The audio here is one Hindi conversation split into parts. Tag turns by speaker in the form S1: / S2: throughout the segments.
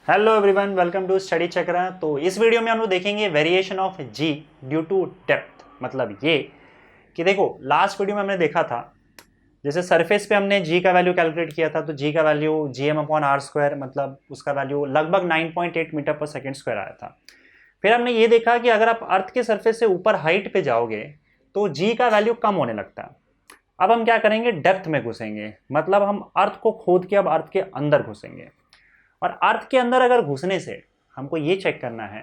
S1: Hello everyone, welcome to study Chakra. तो इस वीडियो में हम लोग देखेंगे variation of g due to depth. मतलब ये कि देखो, लास्ट वीडियो में हमने देखा था जैसे सरफेस पे हमने जी का वैल्यू कैलकुलेट किया था, तो जी का वैल्यू gm/r², मतलब उसका वैल्यू लगभग 9.8 मीटर पर सेकेंड स्क्वायर आया था। फिर हमने ये देखा कि अगर आप अर्थ के सरफेस से ऊपर हाइट पे जाओगे तो जी का वैल्यू कम होने लगता है। अब हम क्या करेंगे, डेप्थ में घुसेंगे, मतलब हम अर्थ को खोद के अब अर्थ के अंदर घुसेंगे। और अर्थ के अंदर अगर घुसने से हमको ये चेक करना है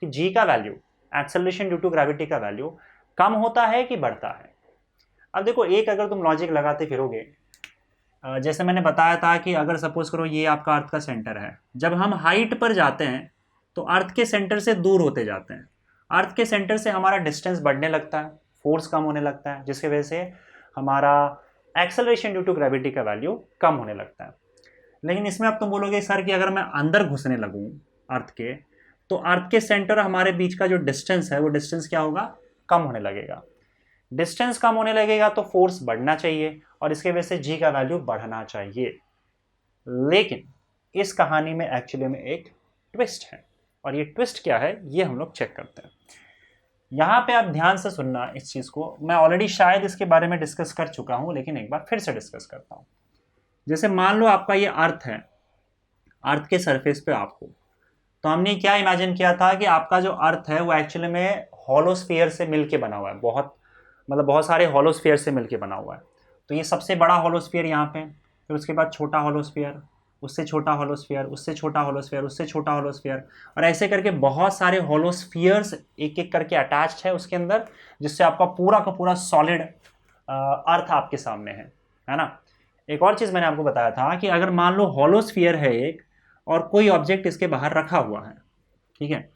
S1: कि जी का value, acceleration due to gravity का वैल्यू कम होता है कि बढ़ता है। अब देखो, एक अगर तुम लॉजिक लगाते फिरोगे, जैसे मैंने बताया था कि अगर सपोज करो ये आपका अर्थ का सेंटर है, जब हम हाइट पर जाते हैं तो अर्थ के सेंटर से दूर होते जाते हैं। अर्थ के सेंटर से हमारा डिस्टेंस बढ़ने लगता है, फोर्स कम होने लगता है, जिसकी वजह से हमारा एक्सेलरेशन ड्यू टू ग्रेविटी का वैल्यू कम होने लगता है। लेकिन इसमें अब तुम बोलोगे सर कि अगर मैं अंदर घुसने लगूं अर्थ के, तो अर्थ के सेंटर हमारे बीच का जो डिस्टेंस है वो डिस्टेंस क्या होगा, कम होने लगेगा। डिस्टेंस कम होने लगेगा तो फोर्स बढ़ना चाहिए और इसके वजह से जी का वैल्यू बढ़ना चाहिए। लेकिन इस कहानी में एक्चुअली में एक ट्विस्ट है, और ये ट्विस्ट क्या है ये हम लोग चेक करते हैं। यहां पे आप ध्यान से सुनना इस चीज को, मैं ऑलरेडी शायद इसके बारे में डिस्कस कर चुका हूं, लेकिन एक बार फिर से डिस्कस करता हूं। जैसे मान लो आपका ये अर्थ है, अर्थ के सरफेस पे आप हो, तो हमने क्या इमेजिन किया था कि आपका जो अर्थ है वो एक्चुअली में हॉलोस्फीयर से मिलके बना हुआ है, बहुत सारे हॉलोस्फीयर से मिलके बना हुआ है। तो ये सबसे बड़ा हॉलोस्फीयर यहाँ पे, फिर उसके बाद छोटा हॉलोस्फीयर, उससे छोटा हॉलोस्फीयर, उससे छोटा हॉलोस्फीयर, उससे छोटा हॉलोस्फीयर, और ऐसे करके बहुत सारे हॉलोस्फीयर्स एक एक करके अटैच्ड है उसके अंदर, जिससे आपका पूरा का पूरा सॉलिड अर्थ आपके सामने है ना। एक और चीज़ मैंने आपको बताया था कि अगर मान लो हॉलोस्फीयर है एक, और कोई ऑब्जेक्ट इसके बाहर रखा हुआ है, ठीक है,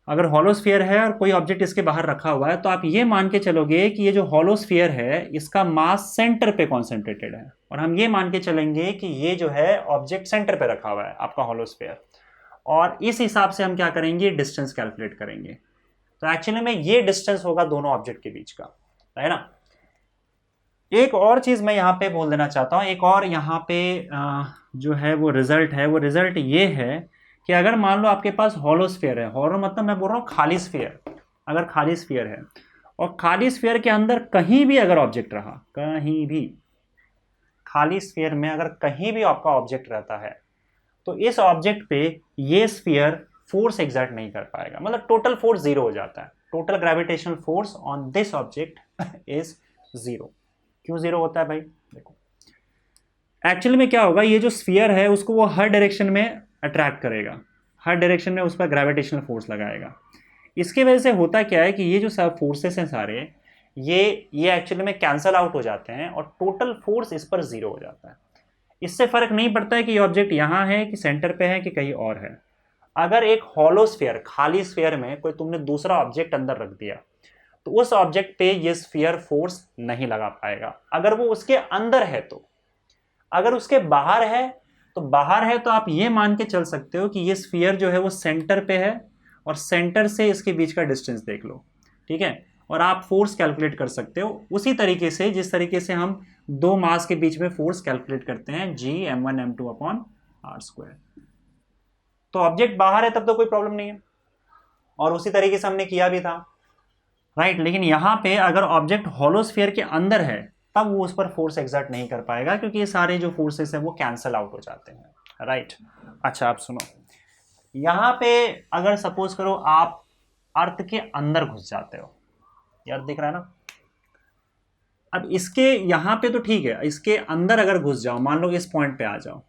S1: अगर हॉलोस्फीयर है और कोई ऑब्जेक्ट इसके बाहर रखा हुआ है, तो आप ये मान के चलोगे कि ये जो हॉलोस्फीयर है इसका मास सेंटर पे कॉन्सेंट्रेटेड है, और हम ये मान के चलेंगे कि ये जो है ऑब्जेक्ट सेंटर पे रखा हुआ है आपका हॉलोस्फीयर, और इस हिसाब से हम क्या करेंगे, डिस्टेंस कैलकुलेट करेंगे। तो एक्चुअली में ये डिस्टेंस होगा दोनों ऑब्जेक्ट के बीच का, है ना। एक और चीज मैं यहाँ पे बोल देना चाहता हूँ, एक और यहाँ पे जो है वो रिजल्ट है, वो रिजल्ट ये है कि अगर मान लो आपके पास हॉलोस्फीयर है, हॉलो मतलब मैं बोल रहा हूँ खाली स्फीयर, अगर खाली स्फीयर है और खाली स्फीयर के अंदर कहीं भी अगर ऑब्जेक्ट रहा, कहीं भी खाली स्फीयर में अगर कहीं भी आपका ऑब्जेक्ट रहता है, तो इस ऑब्जेक्ट पे ये स्फीयर फोर्स एग्जर्ट नहीं कर पाएगा, मतलब टोटल फोर्स जीरो हो जाता है। Total gravitational force on this object is zero. क्यों जीरो होता है भाई, देखो एक्चुअली में क्या होगा, ये जो स्फीयर है उसको वो हर डायरेक्शन में अट्रैक्ट करेगा, हर डायरेक्शन में उस पर ग्रेविटेशनल फोर्स लगाएगा। इसके वजह से होता क्या है कि ये जो सब फोर्सेस हैं सारे, ये एक्चुअली में कैंसल आउट हो जाते हैं और टोटल फोर्स इस पर जीरो हो जाता है। इससे फर्क नहीं पड़ता है कि ये ऑब्जेक्ट यहाँ है कि सेंटर पे है कि कहीं और है। अगर एक हॉलो स्फीयर, खाली स्फीयर में कोई तुमने दूसरा ऑब्जेक्ट अंदर रख दिया, तो उस ऑब्जेक्ट पे ये स्फीयर फोर्स नहीं लगा पाएगा, अगर वो उसके अंदर है तो। अगर उसके बाहर है तो आप ये मान के चल सकते हो कि ये स्फीयर जो है वो सेंटर पे है, और सेंटर से इसके बीच का डिस्टेंस देख लो, ठीक है, और आप फोर्स कैलकुलेट कर सकते हो उसी तरीके से जिस तरीके से हम दो मास के बीच में फोर्स कैलकुलेट करते हैं, G m1m2/r²। तो ऑब्जेक्ट बाहर है तब तो कोई प्रॉब्लम नहीं है, और उसी तरीके से हमने किया भी था, राइट। लेकिन यहां पे अगर ऑब्जेक्ट हॉलोस्फीयर के अंदर है तब वो उस पर फोर्स एग्जर्ट नहीं कर पाएगा, क्योंकि ये सारे जो फोर्सेस हैं वो कैंसल आउट हो जाते हैं, राइट। अच्छा, आप सुनो, यहां पे अगर सपोज करो आप अर्थ के अंदर घुस जाते हो, यार दिख रहा है ना। अब इसके यहां पे तो ठीक है, इसके अंदर अगर घुस जाओ, मान लो इस पॉइंट पे आ जाओ,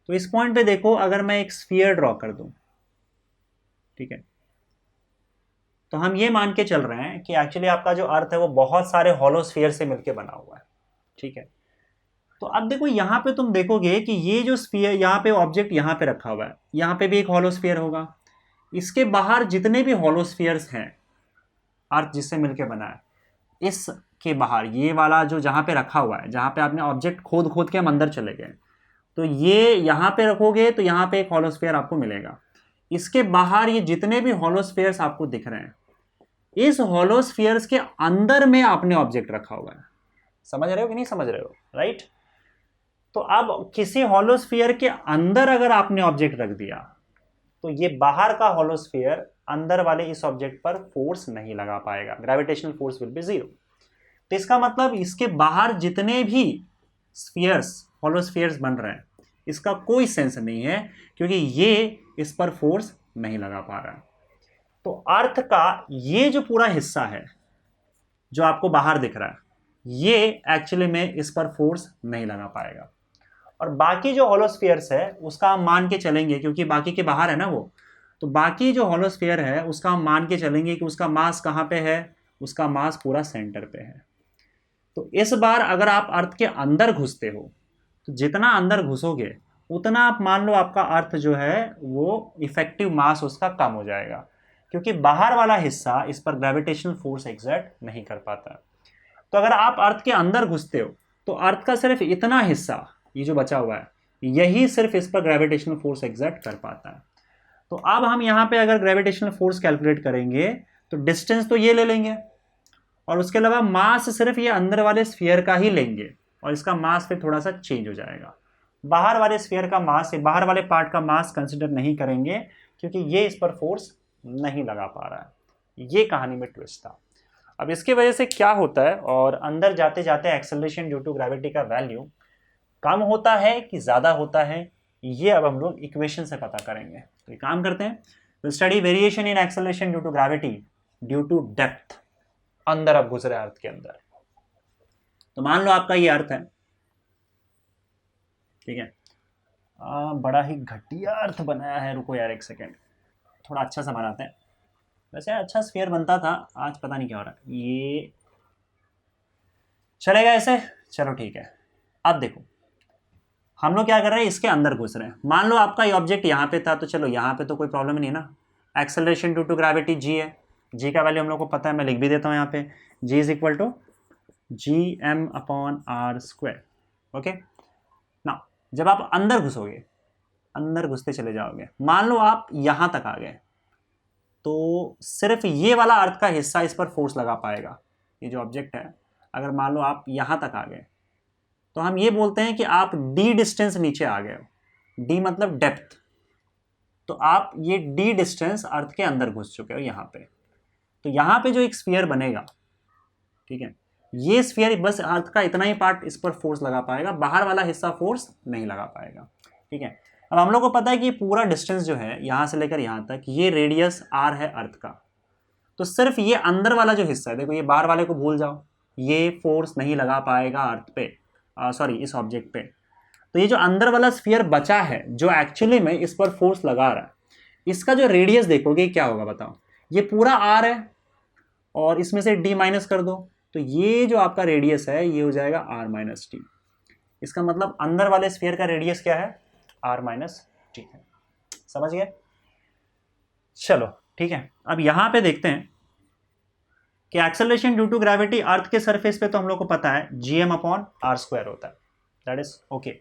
S1: तो इस पॉइंट पे देखो, अगर मैं एक स्फीयर ड्रॉ कर दूं, ठीक है, तो हम ये मान के चल रहे हैं कि एक्चुअली आपका जो अर्थ है वो बहुत सारे हॉलोस्फीयर से मिलकर बना हुआ है, ठीक है। तो अब देखो यहाँ पे तुम देखोगे कि ये जो स्फीयर, यहाँ पे ऑब्जेक्ट यहाँ पे रखा हुआ है, यहाँ पे भी एक हॉलोस्फीयर होगा, इसके बाहर जितने भी हॉलोस्फीयर्स हैं अर्थ जिससे मिलके बना है, इसके बाहर ये वाला जो जहाँ पे रखा हुआ है, जहाँ पे आपने ऑब्जेक्ट खोद खोद के हम अंदर चले गए, तो ये यहाँ पे रखोगे तो यहाँ पे एक हॉलोस्फीयर आपको मिलेगा। इसके बाहर ये जितने भी हॉलोस्फीयर्स आपको दिख रहे हैं, इस हॉलोस्फीयर्स के अंदर में आपने ऑब्जेक्ट रखा हुआ है। समझ रहे हो कि नहीं समझ रहे हो, राइट। तो अब किसी हॉलोस्फीयर के अंदर अगर आपने ऑब्जेक्ट रख दिया तो ये बाहर का हॉलोस्फीयर अंदर वाले इस ऑब्जेक्ट पर फोर्स नहीं लगा पाएगा, gravitational force will be zero. तो इसका मतलब इसके बाहर जितने भी स्फीयर्स, हॉलोस्फीयर्स बन रहे हैं, इसका कोई सेंस नहीं है क्योंकि ये इस पर फोर्स नहीं लगा पा रहा है। तो अर्थ का ये जो पूरा हिस्सा है जो आपको बाहर दिख रहा है, ये एक्चुअली में इस पर फोर्स नहीं लगा पाएगा। और बाकी जो हॉलोस्फीयर्स है उसका हम मान के चलेंगे, क्योंकि बाकी के बाहर है ना वो, तो बाकी जो हॉलोस्फीयर है उसका हम मान के चलेंगे कि उसका मास कहाँ पे है, उसका मास पूरा सेंटर पे है। तो इस बार अगर आप अर्थ के अंदर घुसते हो तो जितना अंदर घुसोगे उतना आप मान लो आपका अर्थ जो है वो इफेक्टिव मास उसका कम हो जाएगा, क्योंकि बाहर वाला हिस्सा इस पर ग्रेविटेशनल फोर्स एग्जर्ट नहीं कर पाता। तो अगर आप अर्थ के अंदर घुसते हो तो अर्थ का सिर्फ इतना हिस्सा, ये जो बचा हुआ है, यही सिर्फ इस पर ग्रेविटेशनल फोर्स एग्जर्ट कर पाता है। तो अब हम यहाँ पे अगर ग्रेविटेशनल फोर्स कैलकुलेट करेंगे तो डिस्टेंस तो ये ले लेंगे और उसके अलावा मास सिर्फ ये अंदर वाले स्फीयर का ही लेंगे और इसका मास फिर थोड़ा सा चेंज हो जाएगा। बाहर वाले स्फीयर का मास, बाहर वाले पार्ट का मास कंसिडर नहीं करेंगे क्योंकि ये इस पर फोर्स नहीं लगा पा रहा है। ये कहानी में ट्विस्ट था। अब इसकी वजह से क्या होता है, और अंदर जाते जाते एक्सेलरेशन ड्यू टू ग्रेविटी का वैल्यू कम होता है कि ज़्यादा होता है, ये अब हम लोग इक्वेशन से पता करेंगे। तो एक काम करते हैं, तो study variation in acceleration due to gravity due to depth. अंदर अब घुस रहे अर्थ के अंदर, तो मान लो आपका ये अर्थ है, ठीक है। बड़ा ही घटिया अर्थ बनाया है, रुको यार एक सेकेंड, थोड़ा अच्छा सा बनाते हैं। वैसे अच्छा स्फीयर बनता था, आज पता नहीं क्या हो रहा है। ये चलेगा ऐसे, चलो ठीक है। अब देखो हम लोग क्या कर रहे हैं, इसके अंदर घुस रहे हैं। मान लो आपका ये ऑब्जेक्ट यहाँ पे था, तो चलो यहाँ पे तो कोई प्रॉब्लम नहीं है ना। Acceleration due to gravity G है, जी का वैल्यू हम लोग को पता है, मैं लिख भी देता हूँ यहाँ पे, G is equal to gm/r²। Okay ना, जब आप अंदर घुसोगे, अंदर घुसते चले जाओगे, मान लो आप यहां तक आ गए, तो सिर्फ ये वाला अर्थ का हिस्सा इस पर फोर्स लगा पाएगा। ये जो ऑब्जेक्ट है, अगर मान लो आप यहां तक आ गए तो हम ये बोलते हैं कि आप डी डिस्टेंस नीचे आ गए हो। डी मतलब डेप्थ, तो आप ये डी डिस्टेंस अर्थ के अंदर घुस चुके हो यहाँ पे। तो यहाँ पे जो एक स्फीयर बनेगा, ठीक है, ये स्फीयर बस अर्थ का इतना ही पार्ट इस पर फोर्स लगा पाएगा, बाहर वाला हिस्सा फोर्स नहीं लगा पाएगा, ठीक है। अब हम लोग को पता है कि पूरा डिस्टेंस जो है यहाँ से लेकर यहाँ तक, ये रेडियस आर है अर्थ का। तो सिर्फ ये अंदर वाला जो हिस्सा है, देखो ये बाहर वाले को भूल जाओ, ये फोर्स नहीं लगा पाएगा अर्थ पे, सॉरी इस ऑब्जेक्ट पे। तो ये जो अंदर वाला स्फीयर बचा है जो एक्चुअली में इस पर फोर्स लगा रहा है, इसका जो रेडियस देखोगे क्या होगा बताओ। ये पूरा आर है और इसमें से डी माइनस कर दो, तो ये जो आपका रेडियस है ये हो जाएगा आर माइनस टी। इसका मतलब अंदर वाले स्फीयर का रेडियस क्या है, आर माइनस टी है। समझ गए? चलो ठीक है, अब यहां पे देखते हैं कि एक्सेलरेशन ड्यू टू ग्रेविटी अर्थ के सरफेस पे तो हम लोग को पता है gm/r² होता है, दैट इज ओके।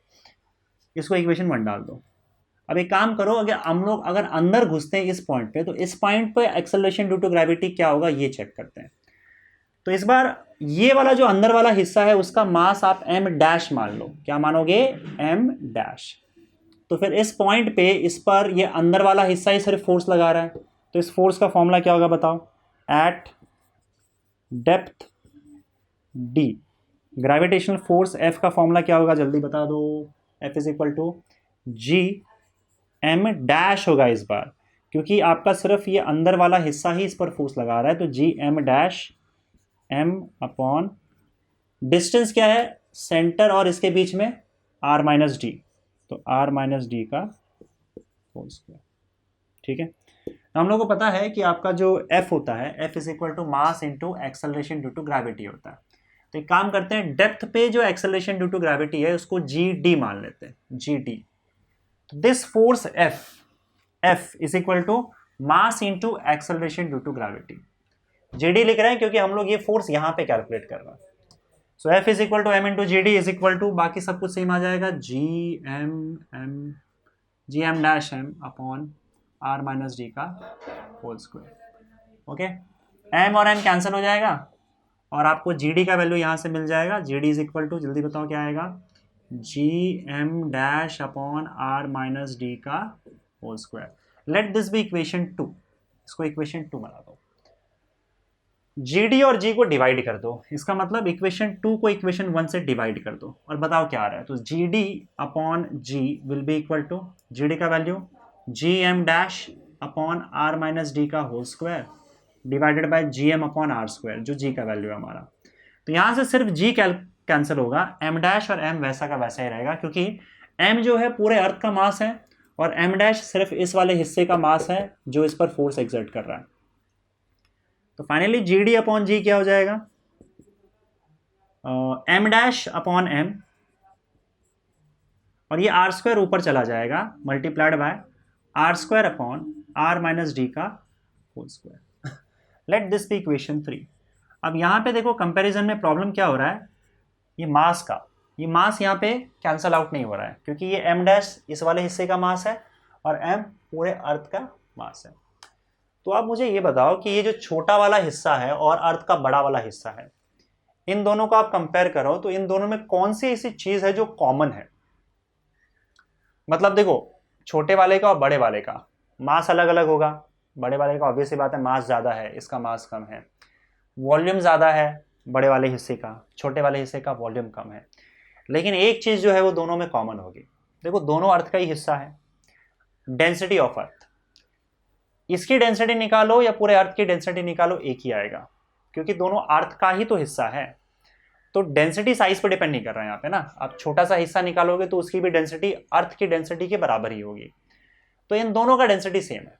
S1: इसको इक्वेशन 1 डाल दो। अब एक काम करो, अगर हम लोग अगर अंदर घुसते हैं इस पॉइंट पे, तो इस पॉइंट पे एक्सेलरेशन ड्यू टू ग्रेविटी क्या होगा ये चेक करते हैं। तो इस बार ये वाला जो अंदर वाला हिस्सा है उसका मास आप m डैश मान लो। क्या मानोगे? m dash. तो फिर इस पॉइंट पे इस पर ये अंदर वाला हिस्सा ही सिर्फ फोर्स लगा रहा है, तो इस फोर्स का फॉर्मूला क्या होगा बताओ। At depth d, gravitational force F का फॉर्मूला क्या होगा जल्दी बता दो। F is equal to g m dash होगा इस बार, क्योंकि आपका सिर्फ ये अंदर वाला हिस्सा ही इस पर फोर्स लगा रहा है। तो जी m dash m upon distance क्या है सेंटर और इसके बीच में r माइनस डी, तो r माइनस डी का होल स्क्वायर, ठीक है। हम लोग को पता है कि आपका जो F होता है F is equal to mass into acceleration due to gravity होता है। तो एक काम करते हैं, डेप्थ पे जो एक्सेलरेशन ड्यू टू ग्रेविटी है उसको जी डी मान लेते हैं, g d. This force F is equal to mass into acceleration due to gravity. G d लिख रहे हैं क्योंकि हम लोग ये फोर्स यहां पे कैलकुलेट कर रहे हैं। So F is equal to m into g D is equal to, बाकी सब कुछ सेम आ जाएगा, g M dash m upon are minus D का होल स्क्वायर। ओके, m और n कैंसिल हो जाएगा और आपको जी डी का वैल्यू यहां से मिल जाएगा। G D is equal to, जल्दी बताओ क्या आएगा, G M dash upon are minus D का whole square. Let this be equation 2, इसको इक्वेशन 2 बना दो। जी डी और जी को डिवाइड कर दो, इसका मतलब इक्वेशन 2 को इक्वेशन 1 से डिवाइड कर दो और बताओ क्या आ रहा है। तो G D upon G will be equal to, G D का value G M dash upon are minus D का whole square divided by G M upon R square, जो जी का वैल्यू है हमारा। तो यहां से सिर्फ जी कैंसिल होगा, एम डैश और एम वैसा का वैसा ही रहेगा, क्योंकि एम जो है पूरे अर्थ का मास है और एम डैश सिर्फ इस वाले हिस्से का मास है जो इस पर फोर्स एक्सर्ट कर रहा है। तो फाइनली जी डी अपॉन जी क्या हो जाएगा, एम डैश अपॉन एम, और ये आर स्क्वायर ऊपर चला जाएगा multiplied by are square upon are minus D का whole square. Let this be equation 3। अब यहाँ पे देखो कंपैरिजन में प्रॉब्लम क्या हो रहा है, ये मास का, ये मास यहाँ पे कैंसल आउट नहीं हो रहा है, क्योंकि ये एम डैश इस वाले हिस्से का मास है और एम पूरे अर्थ का मास है। तो आप मुझे ये बताओ कि ये जो छोटा वाला हिस्सा है और अर्थ का बड़ा वाला हिस्सा है, इन दोनों को आप कंपेयर करो तो इन दोनों में कौन सी ऐसी चीज है जो कॉमन है। मतलब देखो, छोटे वाले का और बड़े वाले का मास अलग अलग होगा। बड़े वाले का ऑब्वियस सी बात है मास ज़्यादा है, इसका मास कम है। वॉल्यूम ज़्यादा है बड़े वाले हिस्से का, छोटे वाले हिस्से का वॉल्यूम कम है। लेकिन एक चीज़ जो है वो दोनों में कॉमन होगी। देखो दोनों अर्थ का ही हिस्सा है, डेंसिटी ऑफ अर्थ। इसकी डेंसिटी निकालो या पूरे अर्थ की डेंसिटी निकालो, एक ही आएगा, क्योंकि दोनों अर्थ का ही तो हिस्सा है। तो डेंसिटी साइज पे डिपेंड नहीं कर रहा है यहाँ पे ना। आप छोटा सा हिस्सा निकालोगे तो उसकी भी डेंसिटी अर्थ की डेंसिटी के बराबर ही होगी। तो इन दोनों का डेंसिटी सेम है।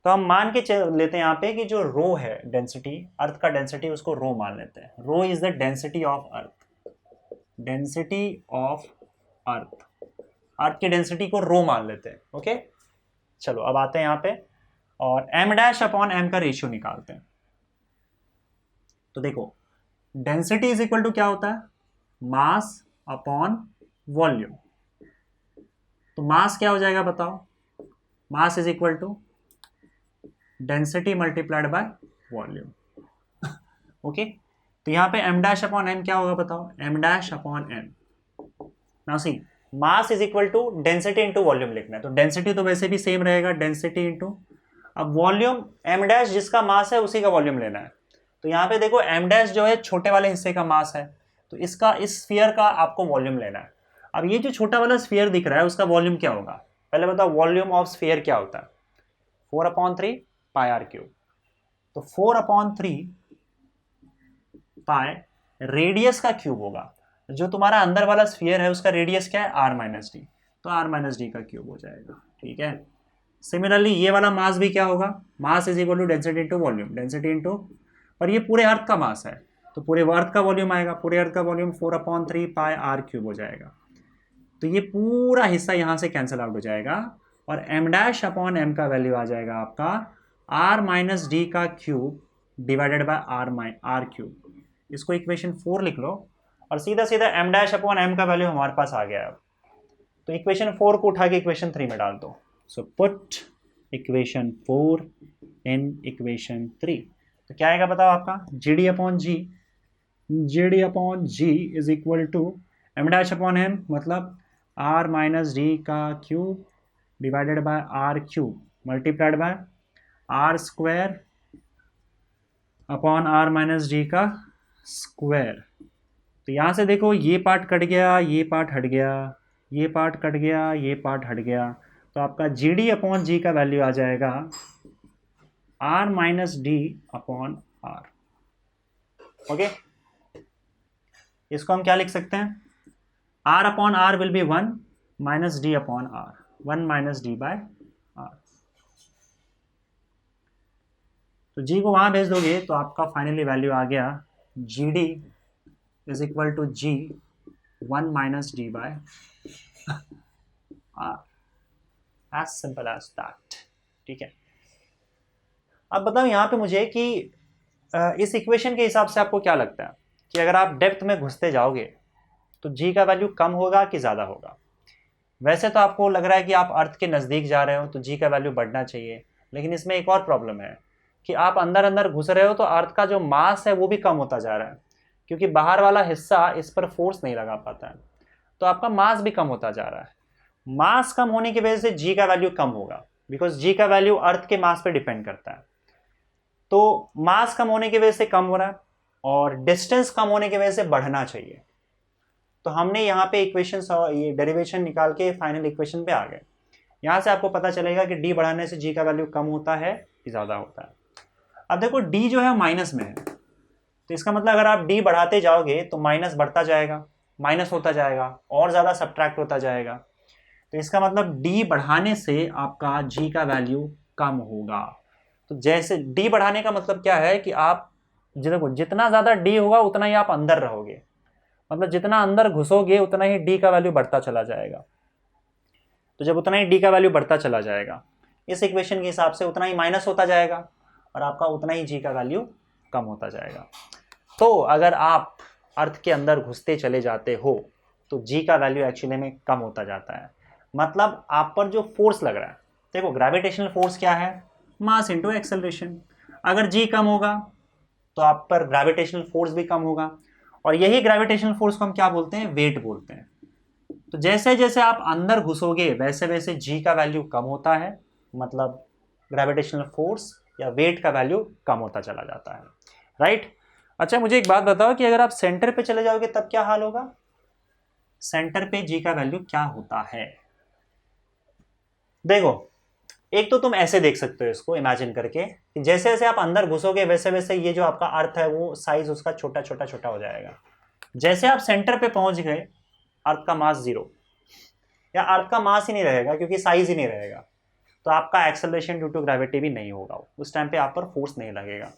S1: तो हम मान के लेते हैं यहाँ पे कि जो रो है डेंसिटी, अर्थ का डेंसिटी, उसको रो मान लेते हैं। Rho is the density of earth, density of earth, earth की डेंसिटी को रो मान लेते हैं। ओके, चलो अब आते हैं यहाँ पे और एम डैश अपॉन एम का रेशियो निकालते हैं। तो देखो डेंसिटी इज इक्वल टू क्या होता है, मास अपॉन वॉल्यूम। तो मास क्या हो जाएगा बताओ, mass is equal to density multiplied by volume. Okay, तो यहां पे m डैश अपॉन m क्या होगा बताओ, m dash upon m। Now see, mass is equal to density into volume लिखना है। तो डेंसिटी तो वैसे भी सेम रहेगा, डेंसिटी इंटू, अब वॉल्यूम m डैश जिसका मास है उसी का वॉल्यूम लेना है। तो यहाँ पे देखो m डैश जो है छोटे वाले हिस्से का मास है, तो इसका, इस स्फीयर का आपको वॉल्यूम लेना है। अब ये जो छोटा वाला स्फीयर दिख रहा है उसका वॉल्यूम क्या होगा, पहले बताओ वॉल्यूम ऑफ स्फीयर क्या होता है, 4/3 पाई आर क्यूब। तो 4/3 पाई रेडियस का क्यूब होगा। जो तुम्हारा अंदर वाला स्फीयर है उसका रेडियस क्या है, आर माइनस डी, तो आर माइनस डी का क्यूब हो जाएगा। ठीक है, सिमिलरली ये वाला मास भी क्या होगा, mass is equal to density into volume, density into, और ये पूरे अर्थ का मास है तो पूरे अर्थ का वॉल्यूम आएगा, पूरे अर्थ का वॉल्यूम 4/3 पाई आर क्यूब हो जाएगा। तो ये पूरा हिस्सा यहाँ से कैंसिल आउट हो जाएगा और m डैश अपॉन m का वैल्यू आ जाएगा आपका r माइनस डी का cube divided by r cube. इसको इक्वेशन 4 लिख लो और सीधा सीधा m डैश अपॉन m का वैल्यू हमारे पास आ गया है। तो इक्वेशन 4 को उठा के इक्वेशन 3 में डाल दो। So put equation 4 in equation 3। तो क्या आएगा बताओ आपका, g D upon g is equal to m dash upon m, मतलब r माइनस डी का cube divided by r cube multiplied by are square upon are minus D का स्क्वायर। तो यहाँ से देखो ये पार्ट कट गया, ये पार्ट हट गया, ये पार्ट कट गया, ये पार्ट हट गया, तो आपका जी डी अपॉन जी का वैल्यू आ जाएगा R minus D upon R. Okay, इसको हम क्या लिख सकते हैं, R upon R will be 1 minus D upon R, 1 minus D by R. तो जी को वहां भेज दोगे तो आपका फाइनली वैल्यू आ गया g D is equal to g 1 minus D by r, as simple as that. ठीक है, अब बताओ यहाँ पे मुझे कि इस इक्वेशन के हिसाब से आपको क्या लगता है कि अगर आप डेप्थ में घुसते जाओगे तो जी का वैल्यू कम होगा कि ज़्यादा होगा। वैसे तो आपको लग रहा है कि आप अर्थ के नज़दीक जा रहे हो तो जी का वैल्यू बढ़ना चाहिए, लेकिन इसमें एक और प्रॉब्लम है कि आप अंदर अंदर घुस रहे हो तो अर्थ का जो मास है वो भी कम होता जा रहा है, क्योंकि बाहर वाला हिस्सा इस पर फोर्स नहीं लगा पाता है। तो आपका मास भी कम होता जा रहा है। मास कम होने की वजह से जी का वैल्यू कम होगा, बिकॉज जी का वैल्यू अर्थ के मास पे डिपेंड करता है। तो मास कम होने की वजह से कम हो रहा है और डिस्टेंस कम होने की वजह से बढ़ना चाहिए। तो हमने यहाँ पे इक्वेशन, ये डेरिवेशन निकाल के फाइनल इक्वेशन पे आ गए। यहाँ से आपको पता चलेगा कि डी बढ़ाने से जी का वैल्यू कम होता है कि ज़्यादा होता है। अब देखो डी जो है माइनस में है, तो इसका मतलब अगर आप डी बढ़ाते जाओगे तो माइनस बढ़ता जाएगा, माइनस होता जाएगा और ज़्यादा सब्ट्रैक्ट होता जाएगा। तो इसका मतलब डी बढ़ाने से आपका जी का वैल्यू कम होगा। तो जैसे डी बढ़ाने का मतलब क्या है कि आप देखो जितना ज़्यादा डी होगा उतना ही आप अंदर रहोगे, मतलब जितना अंदर घुसोगे उतना ही डी का वैल्यू बढ़ता चला जाएगा। तो जब उतना ही डी का वैल्यू बढ़ता चला जाएगा इस इक्वेशन के हिसाब से, उतना ही माइनस होता जाएगा और आपका उतना ही जी का वैल्यू कम होता जाएगा। तो अगर आप अर्थ के अंदर घुसते चले जाते हो तो जी का वैल्यू एक्चुअली में कम होता जाता है। मतलब आप पर जो फोर्स लग रहा है, देखो ग्रेविटेशनल फोर्स क्या है, मास इनटू एक्सेलरेशन। अगर जी कम होगा तो आप पर ग्रेविटेशनल फोर्स भी कम होगा, और यही ग्रेविटेशनल फोर्स को हम क्या बोलते हैं, वेट बोलते हैं। तो जैसे जैसे आप अंदर घुसोगे वैसे वैसे जी का वैल्यू कम होता है, मतलब ग्रेविटेशनल फोर्स या वेट का वैल्यू कम होता चला जाता है, राइट। अच्छा मुझे एक बात बताओ कि अगर आप सेंटर पे चले जाओगे तब क्या हाल होगा, सेंटर पे जी का वैल्यू क्या होता है। देखो एक तो तुम ऐसे देख सकते हो इसको इमेजिन करके कि जैसे जैसे आप अंदर घुसोगे वैसे वैसे ये जो आपका अर्थ है वो साइज उसका छोटा छोटा छोटा हो जाएगा। जैसे आप सेंटर पे पहुंच गए अर्थ का मास 0, या अर्थ का मास ही नहीं रहेगा क्योंकि साइज ही नहीं रहेगा, तो आपका एक्सेलरेशन ड्यू टू ग्रेविटी भी नहीं होगा, उस टाइम पे आप पर फोर्स नहीं लगेगा।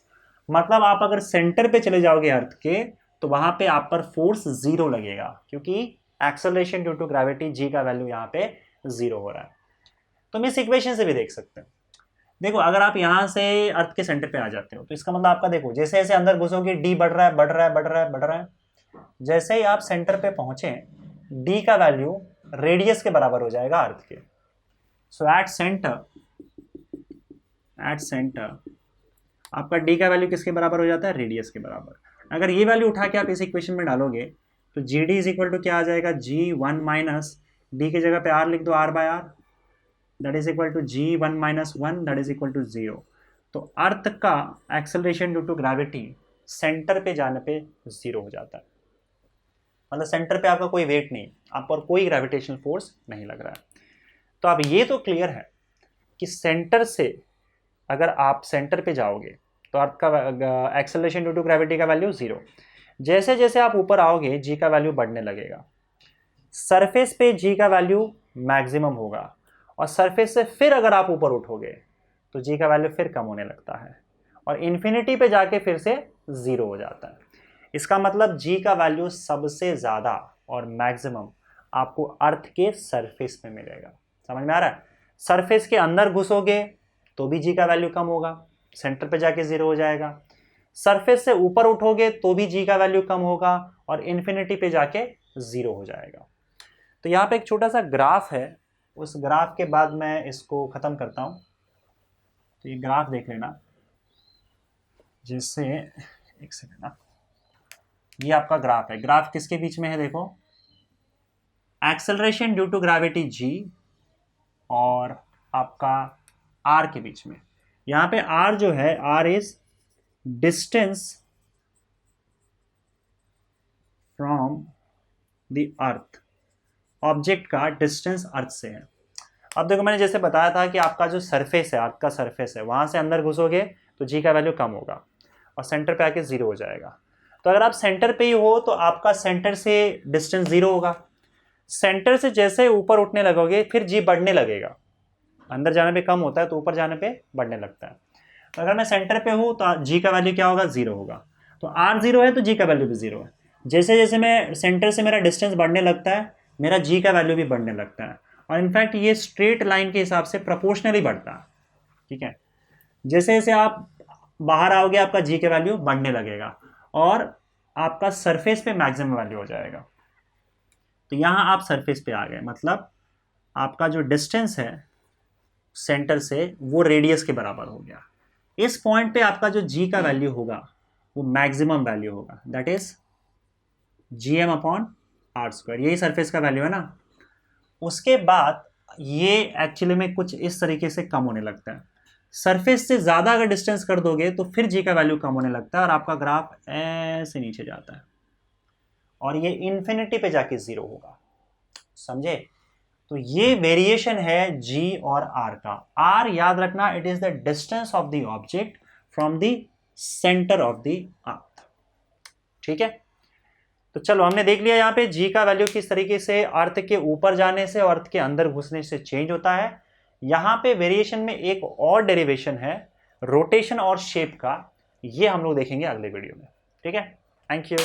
S1: मतलब आप अगर सेंटर पे चले जाओगे अर्थ के तो वहां पे आप पर फोर्स 0 लगेगा, क्योंकि acceleration due to gravity G का वैल्यू यहाँ पे 0 हो रहा है। तुम इस इक्वेशन से भी देख सकते हो। देखो अगर आप यहाँ से अर्थ के सेंटर पे आ जाते हो तो इसका मतलब आपका देखो जैसे जैसे अंदर घुसोगे डी बढ़ रहा है बढ़ रहा है बढ़ रहा है बढ़ रहा है। जैसे ही आप सेंटर पे पहुंचे डी का वैल्यू रेडियस के बराबर हो जाएगा अर्थ के। सो एट सेंटर आपका डी का वैल्यू किसके बराबर हो जाता है, रेडियस के बराबर। अगर ये वैल्यू उठा के आप इस इक्वेशन में डालोगे तो G D is equal to क्या आ जाएगा, जी 1 माइनस डी की जगह पे आर लिख दो, r by r, that is equal to g 1 minus 1 that is equal to 0। तो अर्थ का acceleration due to gravity centre पे जाने पे 0 हो जाता है, मतलब सेंटर पे आपका कोई वेट नहीं, आप पर कोई ग्रेविटेशनल फोर्स नहीं लग रहा है। तो अब ये तो क्लियर है कि सेंटर से अगर आप सेंटर पे जाओगे तो अर्थ का एक्सेलरेशन ड्यू टू ग्रेविटी का वैल्यू 0। जैसे जैसे आप ऊपर आओगे जी का वैल्यू बढ़ने लगेगा, सरफेस पे जी का वैल्यू मैक्सिमम होगा, और सरफेस से फिर अगर आप ऊपर उठोगे तो जी का वैल्यू फिर कम होने लगता है और इन्फिनिटी पे जाके फिर से 0 हो जाता है। इसका मतलब जी का वैल्यू सबसे ज़्यादा और मैक्सिमम आपको अर्थ के सरफेस में मिलेगा। समझ में आ रहा है, सरफेस के अंदर घुसोगे तो भी जी का वैल्यू कम होगा, सेंटर पे जाके 0 हो जाएगा। सरफेस से ऊपर उठोगे तो भी जी का वैल्यू कम होगा और इन्फिनिटी पे जाके 0 हो जाएगा। तो यहाँ पे एक छोटा सा ग्राफ है, उस ग्राफ के बाद मैं इसको ख़त्म करता हूँ। तो ये ग्राफ देख लेना, जिससे एक सेकंड ना, ये आपका ग्राफ है। ग्राफ किसके बीच में है, देखो acceleration due to gravity G और आपका आर के बीच में। यहाँ पे आर जो है, r is distance from the earth, object का डिस्टेंस अर्थ से है। अब देखो मैंने जैसे बताया था कि आपका जो सरफेस है, अर्थ का सरफेस है, वहां से अंदर घुसोगे तो जी का वैल्यू कम होगा और सेंटर पे आके 0 हो जाएगा। तो अगर आप सेंटर पे ही हो तो आपका सेंटर से डिस्टेंस 0 होगा, सेंटर से जैसे ऊपर उठने लगोगे फिर जी बढ़ने लगेगा, अंदर जाने पे कम होता है तो ऊपर जाने पे बढ़ने लगता है। तो अगर मैं सेंटर पे हूँ तो जी का वैल्यू क्या होगा, 0 होगा। तो आर 0 है तो जी का वैल्यू भी 0 है। जैसे जैसे मैं सेंटर से मेरा डिस्टेंस बढ़ने लगता है मेरा जी का वैल्यू भी बढ़ने लगता है, और इनफैक्ट ये स्ट्रेट लाइन के हिसाब से प्रोपोर्शनली बढ़ता है, ठीक है। जैसे जैसे आप बाहर आओगे आपका जी का वैल्यू बढ़ने लगेगा और आपका सरफेस पे मैक्सिमम वैल्यू हो जाएगा। तो यहाँ आप सरफेस पे आ गए, मतलब आपका जो डिस्टेंस है सेंटर से वो रेडियस के बराबर हो गया। इस पॉइंट पे आपका जो जी का वैल्यू होगा वो मैक्सिमम वैल्यू होगा, that is G M upon R square, यही सरफेस का वैल्यू है ना। उसके बाद ये एक्चुअली में कुछ इस तरीके से कम होने लगता है, सरफेस से ज़्यादा अगर डिस्टेंस कर दोगे तो फिर जी का वैल्यू कम होने लगता है और आपका ग्राफ ऐसे नीचे जाता है और ये इन्फिनिटी पे जाके जीरो होगा, समझे। तो ये वेरिएशन है जी और आर का। आर याद रखना, it is the distance of the object from the centre of the earth, ठीक है। तो चलो हमने देख लिया यहाँ पे जी का वैल्यू किस तरीके से अर्थ के ऊपर जाने से और अर्थ के अंदर घुसने से चेंज होता है। यहाँ पे वेरिएशन में एक और डेरिवेशन है रोटेशन और शेप का, ये हम लोग देखेंगे अगले वीडियो में, ठीक है। Thank you.